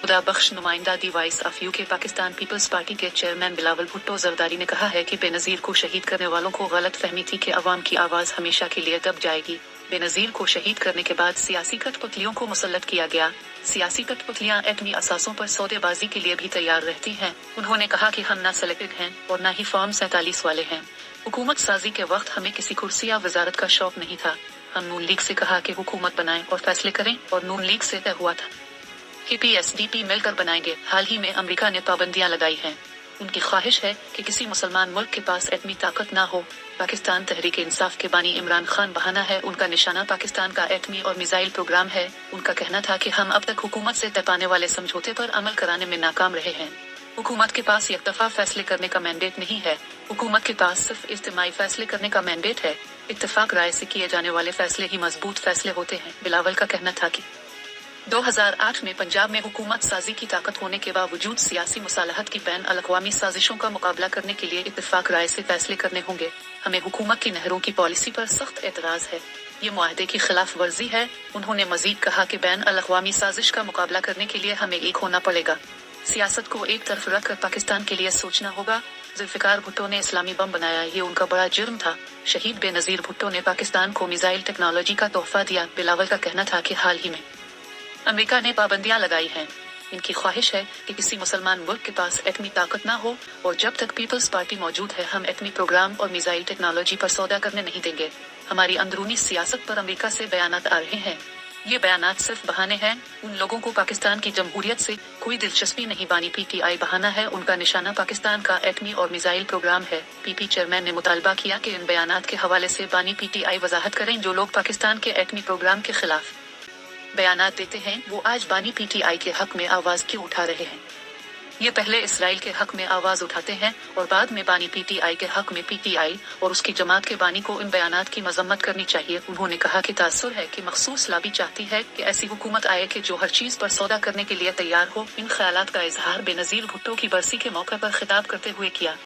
खुदा बख्श नुमाइंदा device of UK Pakistan Peoples Party के चेयरमैन बिलावल भुट्टो जरदारी ने कहा है कि बेनज़ीर को शहीद करने वालों को गलत फहमी थी कि अवाम की आवाज़ हमेशा के लिए दब जाएगी। बेनज़ीर को शहीद करने के बाद सियासी कठपुतलियों को मुसल्लत किया गया। सियासी कठपुतलियां एटमी असासों पर सौदेबाजी के लिए भी तैयार रहती हैं। उन्होंने कहा कि हम ना सेलेक्टेड हैं और ना ही फॉर्म 47 वाले हैं। हुकूमत साजी के वक्त हमें किसी कुर्सी या वजारत का शौक नहीं था। हम नून लीग से कहा कि हुकूमत बनाएं और फैसले करें और नून लीग से तय हुआ था कि PSDP मिलकर बनाएंगे। हाल ही में अमेरिका ने पाबंदियां लगाई हैं। उनकी ख्वाहिश है कि किसी मुसलमान मुल्क के पास एटमी ताकत ना हो। पाकिस्तान तहरीक इंसाफ के बानी इमरान खान बहाना है। उनका निशाना पाकिस्तान का एटमी और मिसाइल प्रोग्राम है। उनका कहना था कि हम अब तक हुकूमत से तय पाने वाले समझौते पर अमल कराने में नाकाम रहे हैं। हुकूमत के पास एक दफा फैसले करने का मैंडेट नहीं है। हुकूमत के पास सिर्फ इज्तिमाई फैसले करने का मैंडेट है। इत्तेफाक राय से किए जाने वाले फैसले ही मजबूत फैसले होते हैं। बिलावल का कहना था कि 2008 में पंजाब में हुकूमत साजी की ताकत होने के बावजूद सियासी मुसालहत की बैन अल-अक़वामी साजिशों का मुकाबला करने के लिए इत्तेफाक राय से फैसले करने होंगे। हमें हुकूमत की नहरों की पॉलिसी पर सख्त एतराज है। ये मुआहदे की खिलाफ वर्जी है। उन्होंने मजीद कहा कि बैन अल-अक़वामी साजिश का मुकाबला करने के लिए हमें एक होना पड़ेगा। सियासत को एक तरफ रख कर पाकिस्तान के लिए सोचना होगा। जुल्फ़िकार भुट्टो ने इस्लामी बम बनाया, ये उनका बड़ा जुर्म था। शहीद बेनज़ीर भुट्टो ने पाकिस्तान को मिसाइल टेक्नोलॉजी का तोहफा दिया। बिलावल का कहना था कि हाल ही में अमेरिका ने पाबंदियां लगाई हैं। इनकी ख्वाहिश है कि किसी मुसलमान मुल्क के पास एटमी ताकत ना हो और जब तक पीपल्स पार्टी मौजूद है हम एटमी प्रोग्राम और मिसाइल टेक्नोलॉजी पर सौदा करने नहीं देंगे। हमारी अंदरूनी सियासत पर अमेरिका से बयानात आ रहे हैं। ये बयानात सिर्फ बहाने हैं। उन लोगों को पाकिस्तान की जमहूरियत से कोई दिलचस्पी नहीं। बानी PTI बहाना है। उनका निशाना पाकिस्तान का एटमी और मिसाइल प्रोग्राम है। PP चेयरमैन ने मुतालबा किया कि इन बयानात के हवाले से बानी PTI वजाहत करें। जो लोग पाकिस्तान के एटमी प्रोग्राम के खिलाफ बयानात देते हैं वो आज बानी PTI के हक में आवाज क्यों उठा रहे हैं? ये पहले इसराइल के हक में आवाज उठाते हैं और बाद में बानी PTI के हक में PTI और उसकी जमात के बानी को इन बयानात की मजम्मत करनी चाहिए। उन्होंने कहा कि तासुर है कि मखसूस लाबी चाहती है कि ऐसी हुकूमत आए कि जो हर चीज पर सौदा करने के लिए तैयार हो। इन ख्यालात का इजहार बेनज़ीर भुट्टो की बरसी के मौके पर खिताब करते हुए किया।